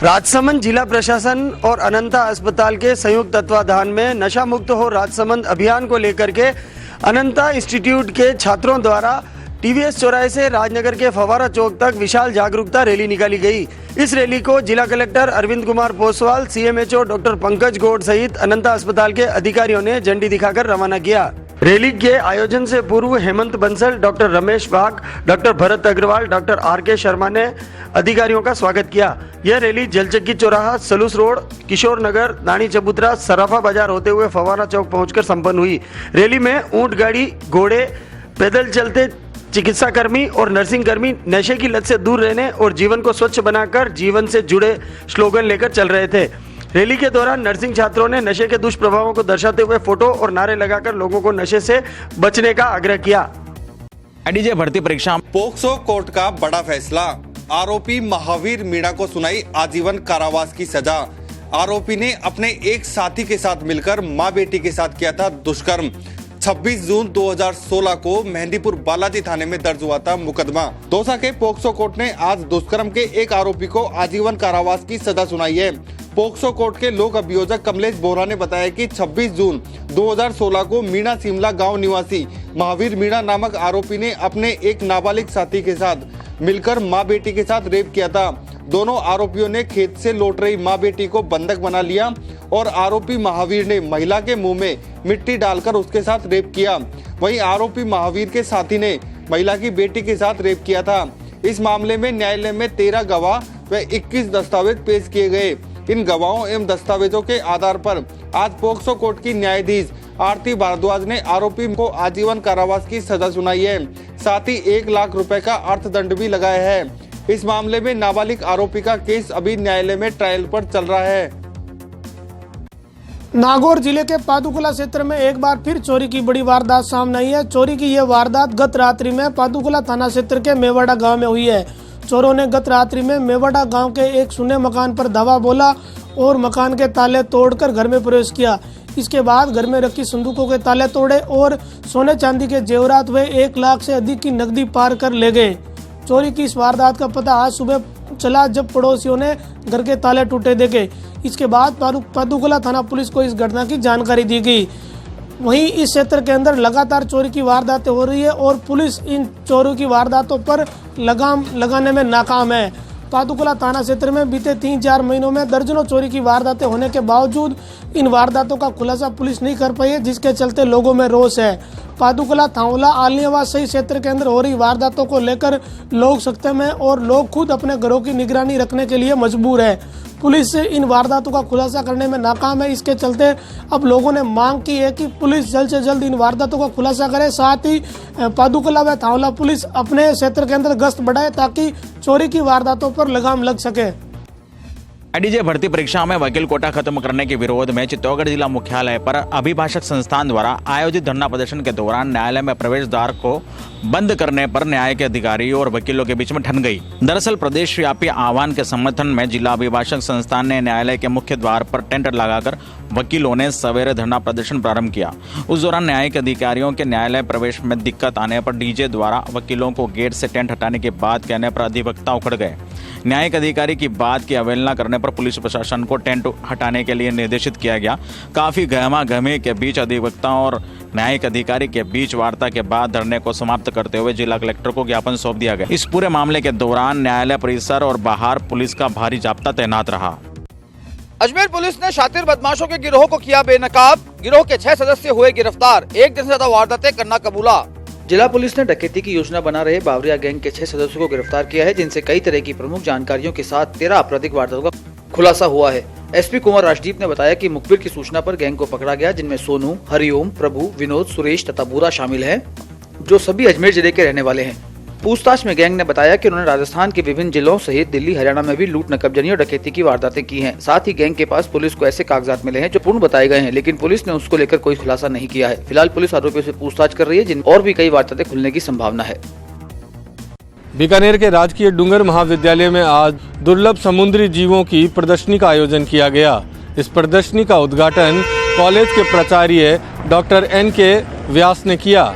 राजसमंद जिला प्रशासन और अनंता अस्पताल के संयुक्त तत्वाधान में नशा मुक्त हो राजसमंद अभियान को लेकर के अनंता इंस्टीट्यूट के छात्रों द्वारा टीवीएस चौराहे से राजनगर के फवारा चौक तक विशाल जागरूकता रैली निकाली गई। इस रैली को जिला collector Arvind Kumar Poswal, CMHO doctor Pankaj Gaur सहित अनंता अस्पताल के अधिकारियों ने झंडी दिखाकर रवाना किया। रैली के आयोजन से पूर्व Hemant Bansal, doctor Ramesh Bag, doctor Bharat Agarwal, doctor RK. Sharma ने अधिकारियों का स्वागत किया। यह रैली जलचक्की चौराहा, सलूस रोड, किशोर नगर, दानी चबूतरा, सराफा बाजार होते हुए फवारा चौक पहुंचकर संपन्न हुई। रैली में ऊंट गाड़ी, घोड़े, पैदल चलते चिकित्सा कर्मी और नर्सिंग कर्मी नशे की लत से दूर रहने और जीवन को स्वच्छ बनाकर जीवन से जुड़े स्लोगन लेकर चल रहे थे। रैली के दौरान नर्सिंग छात्रों ने नशे के दुष्प्रभावों को दर्शाते हुए फोटो और नारे लगाकर लोगों को नशे से बचने का आग्रह किया। एडीजे भर्ती परीक्षा पोक्सो कोर्ट का बड़ा फैसला, आरोपी महावीर मीणा को सुनाई आजीवन कारावास की सजा। आरोपी ने अपने एक साथी के साथ मिलकर मां बेटी के साथ किया था दुष्कर्म। 26 जून 2016 को मेहंदीपुर बालाजी थाने में दर्ज हुआ था मुकदमा। दौसा के पोक्सो कोर्ट ने आज दुष्कर्म के एक आरोपी को आजीवन कारावास की सजा सुनाई है। पोक्सो कोर्ट के लोक अभियोजक कमलेश बोरा ने बताया कि 26 जून 2016 को मीणा सिमला गांव निवासी महावीर मीणा नामक आरोपी ने अपने एक नाबालिग साथी के साथ मिलकर मां बेटी के साथ रेप किया था। दोनों आरोपियों ने खेत से लौट रही मां बेटी को बंधक बना लिया और आरोपी महावीर ने महिला के मुंह में मिट्टी डालकर उसके साथ रेप किया। वहीं आरोपी महावीर के साथी ने महिला की बेटी के साथ रेप किया था। इस मामले में न्यायालय में 13 गवाह व 21 दस्तावेज पेश किए गए। इन गवाहों एवं दस्तावेजों के आधार पर आज पोक्सो कोर्ट की न्यायाधीश आरती भारद्वाज ने आरोपी को आजीवन कारावास की सजा सुनाई है। साथ ही 1 लाख रुपए का अर्थदंड भी लगाया है। इस मामले में नाबालिग आरोपी का केस अभी न्यायालय में ट्रायल पर चल रहा है। नागौर जिले के पादुकुला क्षेत्र में एक बार फिर चोरी की बड़ी वारदात सामने आई है। चोरी की यह वारदात गत रात्रि में पादुकुला थाना क्षेत्र के मेवाड़ा गांव में हुई है। चोरों ने गत रात्रि में मेवाड़ा गांव के एक सुने मकान पर धावा बोला और मकान के ताले तोड़कर घर में प्रवेश किया। इसके बाद घर में रखी संदूकों के ताले तोड़े और सोने चांदी के जेवरात व 1 लाख से अधिक की नकदी पार कर ले गए। चोरी की इस वारदात का पता आज सुबह चला जब पड़ोसियों ने घर के ताले टूटे देखे। इसके बाद पादुकुला थाना पुलिस को इस घटना की जानकारी दी गई। वहीं इस क्षेत्र के अंदर लगातार चोरी की वारदातें हो रही है और पुलिस इन चोरों की वारदातों पर लगाम लगाने में नाकाम है। पादुकुला थाना क्षेत्र में बीते 3-4 महीनों में दर्जनों चोरी की वारदातें होने के बावजूद इन वारदातों का खुलासा पुलिस नहीं कर पाई है, जिसके चलते लोगों में रोष है। पादुकुला, थांवला, आलियावाद सही क्षेत्र के अंदर हो रही वारदातों को लेकर लोग सख्ते में और लोग खुद अपने घरों की निगरानी रखने के लिए मजबूर है। पुलिस इन वारदातों का खुलासा करने में नाकाम है। इसके चलते अब लोगों ने मांग की है कि पुलिस जल्द से जल्द इन वारदातों का खुलासा करे। साथ ही पादुकुला व थांवला पुलिस अपने क्षेत्र के अंदर गश्त बढ़ाए ताकि चोरी की वारदातों पर लगाम लग सके। एडीजे भर्ती परीक्षा में वकील कोटा खत्म करने के विरोध में चित्तौड़गढ़ जिला मुख्यालय पर अभिभाषक संस्थान द्वारा आयोजित धरना प्रदर्शन के दौरान न्यायालय में प्रवेश द्वार को बंद करने पर न्याय के अधिकारी और वकीलों के बीच में ठन गई। दरअसल प्रदेश व्यापी आह्वान के समर्थन में जिला अभिभाषक संस्थान ने न्यायालय के मुख्य द्वार पर टेंट लगाकर वकीलों ने सवेरे धरना प्रदर्शन प्रारंभ किया। उस दौरान न्यायिक अधिकारियों के न्यायालय प्रवेश में दिक्कत आने पर डीजे द्वारा वकीलों को गेट से टेंट हटाने की बात कहने पर अधिवक्ता उखड़ गए। न्यायिक अधिकारी की बात की अवहेलना करने पर पुलिस प्रशासन को टेंट हटाने के लिए निर्देशित किया गया। काफी गहमा-गहमी के बीच अधिवक्ता और न्यायिक अधिकारी के बीच वार्ता के बाद धरने को समाप्त करते हुए जिला कलेक्टर को ज्ञापन सौंप दिया गया। इस पूरे मामले के दौरान न्यायालय परिसर और बाहर पुलिस का भारी जाब्ता तैनात रहा। अजमेर पुलिस ने शातिर बदमाशों के गिरोह को किया बेनकाब। गिरोह के 6 सदस्य हुए गिरफ्तार। 1 दिन से ज्यादा वारदातें करना कबूला। जिला पुलिस ने डकैती की योजना बना रहे बावरिया गैंग के 6 सदस्यों को गिरफ्तार किया है, जिनसे कई तरह की प्रमुख जानकारियों के साथ 13 आपराधिक वारदातों का खुलासा हुआ है। एसपी कुमार राजदीप ने बताया कि मुखबिर की सूचना पर गैंग को पकड़ा गया, जिनमें सोनू, हरिओम, प्रभु, विनोद, सुरेश तथा बूरा शामिल हैं, जो सभी अजमेर जिले के रहने वाले हैं। पूछताछ में गैंग ने बताया कि उन्होंने राजस्थान के विभिन्न जिलों सहित दिल्ली, हरियाणा में भी लूट, नकबजनी और डकैती की वारदातें की हैं। साथ ही गैंग के पास पुलिस को ऐसे कागजात मिले हैं जो पूर्ण बताए गए हैं, लेकिन पुलिस ने उसको लेकर कोई खुलासा नहीं किया है। फिलहाल पुलिस आरोपियों से पूछताछ कर रही है, जिन और भी कई वारदातें खुलने की संभावना है। बीकानेर के राजकीय डूंगर महाविद्यालय में आज दुर्लभ समुद्री जीवों की प्रदर्शनी का आयोजन किया गया। इस प्रदर्शनी का उद्घाटन कॉलेज के प्राचार्य डॉक्टर NK व्यास ने किया।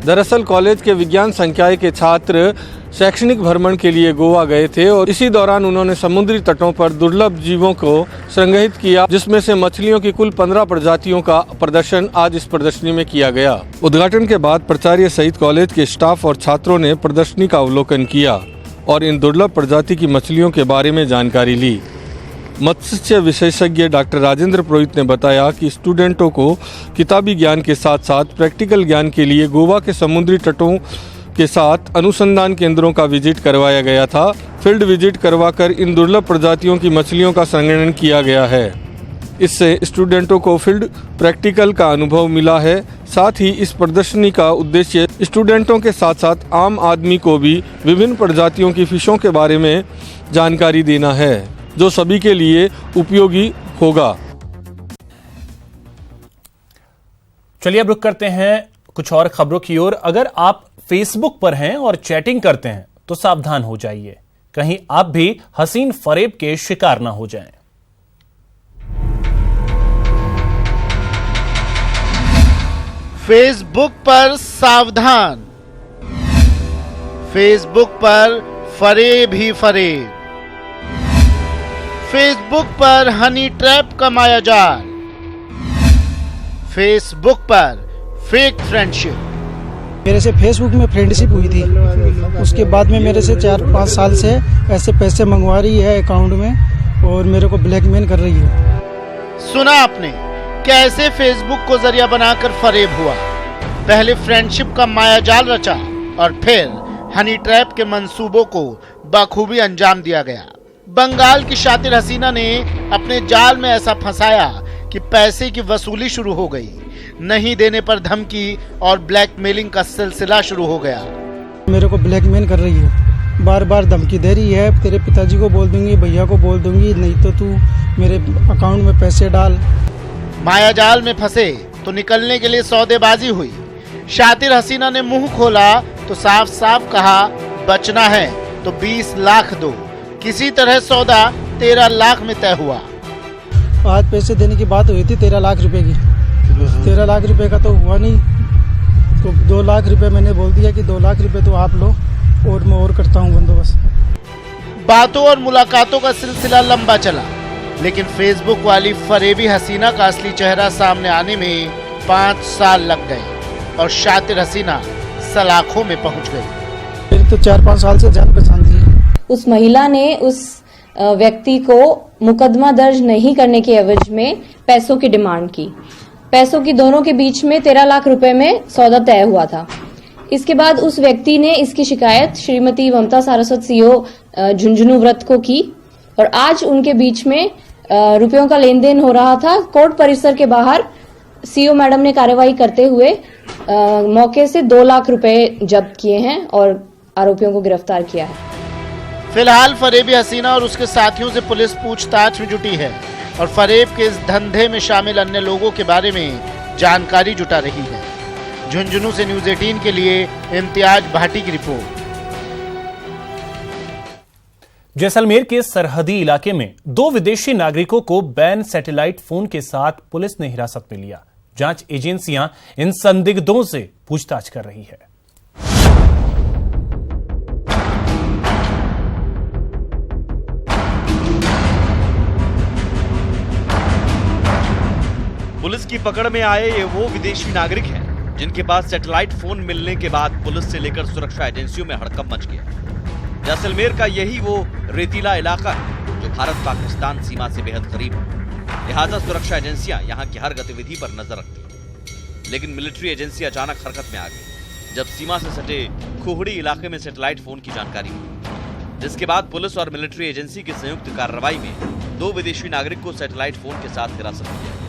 दरअसल कॉलेज के विज्ञान संकाय के छात्र शैक्षणिक भ्रमण के लिए गोवा गए थे और इसी दौरान उन्होंने समुद्री तटों पर दुर्लभ जीवों को संग्रहित किया, जिसमें से मछलियों की कुल 15 प्रजातियों का प्रदर्शन आज इस प्रदर्शनी में किया गया। उद्घाटन के बाद प्राचार्य सहित कॉलेज के स्टाफ और छात्रों ने प्रदर्शनी का अवलोकन किया और इन दुर्लभ प्रजाति की मछलियों के बारे में जानकारी ली। मत्स्य विशेषज्ञ डॉक्टर राजेंद्र पुरोहित ने बताया कि स्टूडेंटों को किताबी ज्ञान के साथ साथ प्रैक्टिकल ज्ञान के लिए गोवा के समुद्री तटों के साथ अनुसंधान केंद्रों का विजिट करवाया गया था। फील्ड विजिट करवाकर इन दुर्लभ प्रजातियों की मछलियों का संग्रहण किया गया है। इससे स्टूडेंटों को फील्ड प्रैक्टिकल का अनुभव मिला है। साथ ही इस प्रदर्शनी का उद्देश्य स्टूडेंटों के साथ साथ आम आदमी को भी विभिन्न प्रजातियों की फिशों के बारे में जानकारी देना है, जो सभी के लिए उपयोगी होगा। चलिए अब रुक करते हैं कुछ और खबरों की ओर। अगर आप फेसबुक पर हैं और चैटिंग करते हैं तो सावधान हो जाइए, कहीं आप भी हसीन फरेब के शिकार ना हो जाएं। फेसबुक पर सावधान, फेसबुक पर फरेब ही फरेब, फेसबुक पर हनी ट्रैप का मायाजाल, फेसबुक पर फेक फ्रेंडशिप। मेरे से फेसबुक में फ्रेंडशिप हुई थी, उसके बाद में मेरे से 4-5 साल से ऐसे पैसे मंगवा रही है अकाउंट में और मेरे को ब्लैकमेल कर रही है। सुना आपने कैसे फेसबुक को जरिया बनाकर फरेब हुआ। पहले फ्रेंडशिप का मायाजाल रचा और फिर हनी ट्रैप के मंसूबों को बखूबी अंजाम दिया गया। बंगाल की शातिर हसीना ने अपने जाल में ऐसा फंसाया कि पैसे की वसूली शुरू हो गई। नहीं देने पर धमकी और ब्लैकमेलिंग का सिलसिला शुरू हो गया। मेरे को ब्लैकमेल कर रही है, बार बार धमकी दे रही है, तेरे पिताजी को बोल दूंगी, भैया को बोल दूंगी, नहीं तो तू मेरे अकाउंट में पैसे डाल। मायाजाल में फंसे तो निकलने के लिए सौदेबाजी हुई। शातिर हसीना ने मुंह खोला तो साफ साफ कहा, बचना है तो 20 लाख दो। किसी तरह सौदा 13 लाख में तय हुआ। आज पैसे देने की बात हुई थी 13 लाख रुपए की, 13 लाख रुपए का तो हुआ नहीं, तो 2 लाख रुपए मैंने बोल दिया कि 2 लाख रुपए तो आप लो और मैं और करता हूँ बंदोबस्त। बातों और मुलाकातों का सिलसिला लंबा चला, लेकिन फेसबुक वाली फरेबी हसीना का असली चेहरा सामने आने में 5 साल लग गए और शातिर हसीना सलाखों में पहुंच गई। फिर तो 4-5 साल से जान पहचान दी। उस महिला ने उस व्यक्ति को मुकदमा दर्ज नहीं करने के एवज में पैसों की डिमांड की। पैसों की दोनों के बीच में 13 लाख रुपए में सौदा तय हुआ था। इसके बाद उस व्यक्ति ने इसकी शिकायत श्रीमती ममता सारस्वत सीओ झुंझुनू व्रत को की और आज उनके बीच में रुपयों का लेन देन हो रहा था। कोर्ट परिसर के बाहर सीओ मैडम ने कार्रवाई करते हुए मौके से 2 लाख रुपए जब्त किए हैं और आरोपियों को गिरफ्तार किया है। फिलहाल फरेबी हसीना और उसके साथियों से पुलिस पूछताछ में जुटी है और फरेब के इस धंधे में शामिल अन्य लोगों के बारे में जानकारी जुटा रही है। झुंझुनू से न्यूज़ 18 के लिए इम्तियाज भाटी की रिपोर्ट। जैसलमेर के सरहदी इलाके में 2 विदेशी नागरिकों को बैन सैटेलाइट फोन के साथ पुलिस ने हिरासत में लिया। जांच एजेंसियां इन संदिग्धों से पूछताछ कर रही है। पुलिस की पकड़ में आए ये वो विदेशी नागरिक हैं जिनके पास सैटेलाइट फोन मिलने के बाद पुलिस से लेकर सुरक्षा एजेंसियों में हड़कंप मच गया। जैसलमेर का यही वो रेतीला इलाका है जो भारत पाकिस्तान सीमा से बेहद करीब है। लिहाजा सुरक्षा एजेंसियां यहां की हर गतिविधि पर नजर रखती हैं। लेकिन मिलिट्री एजेंसी अचानक हरकत में आ गई जब सीमा से सटे खोहड़ी इलाके में सैटेलाइट फोन की जानकारी हुई, जिसके बाद पुलिस और मिलिट्री एजेंसी की संयुक्त कार्रवाई में 2 विदेशी नागरिक को सैटेलाइट फोन के साथ हिरासत में लिया गया।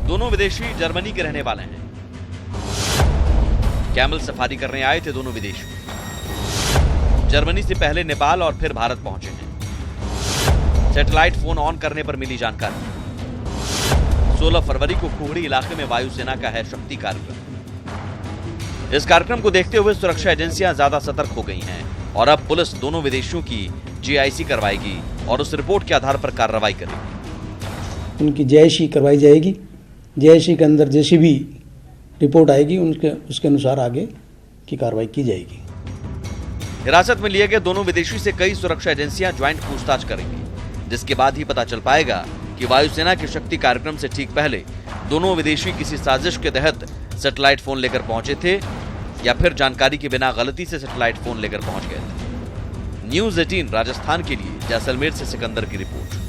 दोनों विदेशी जर्मनी के रहने वाले हैं। कैमल सफारी करने आए थे दोनों विदेशी। जर्मनी से पहले नेपाल और फिर भारत पहुंचे हैं। सैटेलाइट फोन ऑन करने पर मिली जानकारी। 16 फरवरी को कुहड़ी इलाके में वायुसेना का है शक्ति कार्यक्रम। इस कार्यक्रम को देखते हुए सुरक्षा एजेंसियां ज्यादा सतर्क हो गई हैं और अब पुलिस दोनों विदेशियों की JIC करवाएगी और उस रिपोर्ट के आधार पर कार्रवाई करेगी। उनकी JIC करवाई जाएगी। JIC के अंदर जैसी भी रिपोर्ट आएगी उसके अनुसार आगे की कार्रवाई की जाएगी। हिरासत में लिए गए दोनों विदेशी से कई सुरक्षा एजेंसियां ज्वाइंट पूछताछ करेंगी, जिसके बाद ही पता चल पाएगा कि वायुसेना के शक्ति कार्यक्रम से ठीक पहले दोनों विदेशी किसी साजिश के तहत सैटेलाइट फोन लेकर पहुंचे थे या फिर जानकारी के बिना गलती से सैटेलाइट फोन लेकर पहुंच गए थे। न्यूज़ 18 राजस्थान के लिए जैसलमेर से सिकंदर की रिपोर्ट।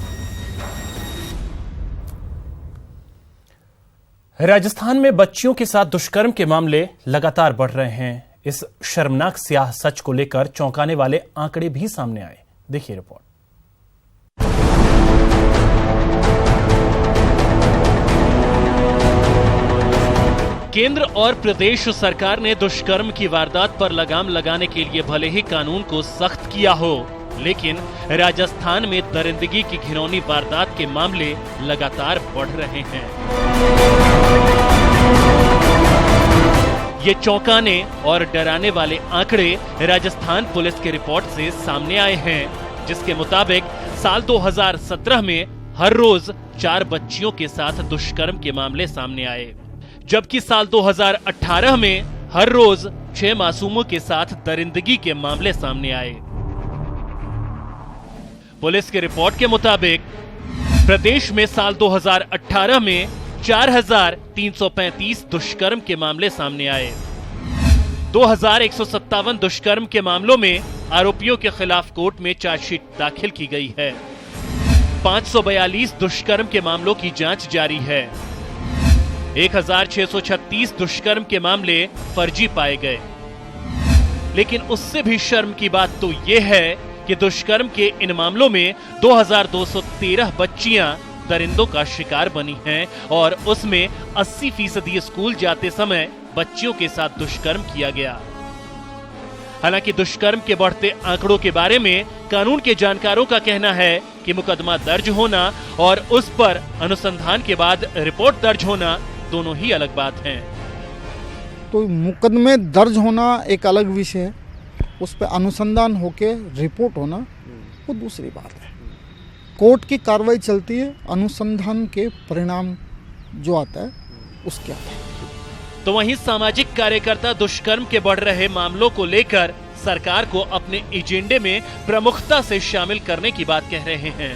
राजस्थान में बच्चियों के साथ दुष्कर्म के मामले लगातार बढ़ रहे हैं। इस शर्मनाक स्याह सच को लेकर चौंकाने वाले आंकड़े भी सामने आए। देखिए रिपोर्ट। केंद्र और प्रदेश सरकार ने दुष्कर्म की वारदात पर लगाम लगाने के लिए भले ही कानून को सख्त किया हो, लेकिन राजस्थान में दरिंदगी की घिनौनी वारदात के मामले लगातार बढ़ रहे हैं। ये चौंकाने और डराने वाले आंकड़े राजस्थान पुलिस के रिपोर्ट से सामने आए हैं, जिसके मुताबिक साल 2017 में हर रोज 4 बच्चियों के साथ दुष्कर्म के मामले सामने आए, जबकि साल 2018 में हर रोज 6 मासूमों के साथ दरिंदगी के मामले सामने आए। पुलिस की रिपोर्ट के मुताबिक प्रदेश में साल 2018 में 4,335 दुष्कर्म के मामले सामने आए। 2,157 दुष्कर्म के मामलों में आरोपियों के खिलाफ कोर्ट में चार्जशीट दाखिल की गई है। 542 दुष्कर्म के मामलों की जांच जारी है। 1,636 दुष्कर्म के मामले फर्जी पाए गए। लेकिन उससे भी शर्म की बात तो यह है कि दुष्कर्म के इन मामलों में 2,213 बच्चियां दरिंदों का शिकार बनी हैं और उसमें 80% स्कूल जाते समय बच्चियों के साथ दुष्कर्म किया गया। हालांकि दुष्कर्म के बढ़ते आंकड़ों के बारे में कानून के जानकारों का कहना है कि मुकदमा दर्ज होना और उस पर अनुसंधान के बाद रिपोर्ट दर्ज होना दोनों ही अलग बात हैं। तो मुकदमे दर्ज होना एक अलग विषय है, उस पर अनुसंधान होके रिपोर्ट होना वो दूसरी बात है। कोर्ट की कार्रवाई चलती है, अनुसंधान के परिणाम जो आता है उसके आधार पर। तो वहीं सामाजिक कार्यकर्ता दुष्कर्म के बढ़ रहे मामलों को लेकर सरकार को अपने एजेंडे में प्रमुखता से शामिल करने की बात कह रहे हैं।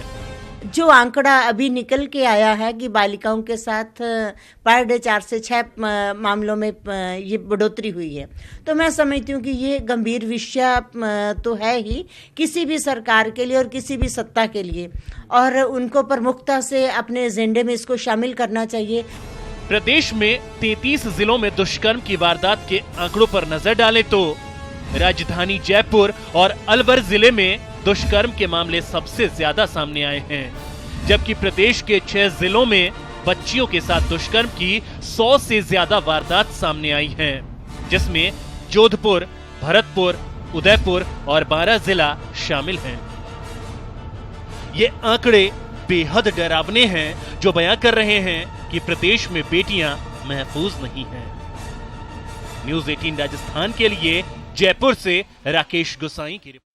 जो आंकड़ा अभी निकल के आया है कि बालिकाओं के साथ पर डे 4 से 6 मामलों में ये बढ़ोतरी हुई है, तो मैं समझती हूँ कि ये गंभीर विषय तो है ही किसी भी सरकार के लिए और किसी भी सत्ता के लिए, और उनको प्रमुखता से अपने एजेंडे में इसको शामिल करना चाहिए। प्रदेश में 33 जिलों में दुष्कर्म की वारदात के आंकड़ों पर नजर डालें तो राजधानी जयपुर और अलवर जिले में दुष्कर्म के मामले सबसे ज्यादा सामने आए हैं, जबकि प्रदेश के 6 जिलों में बच्चियों के साथ दुष्कर्म की 100 से ज्यादा वारदात सामने आई हैं, जिसमें जोधपुर, भरतपुर, उदयपुर और 12 जिला शामिल हैं। ये आंकड़े बेहद डरावने हैं, जो बयां कर रहे हैं कि प्रदेश में बेटियां महफूज नहीं हैं। न्यूज़ 18 राजस्थान के लिए जयपुर से राकेश गोसाई की रिपोर्ट।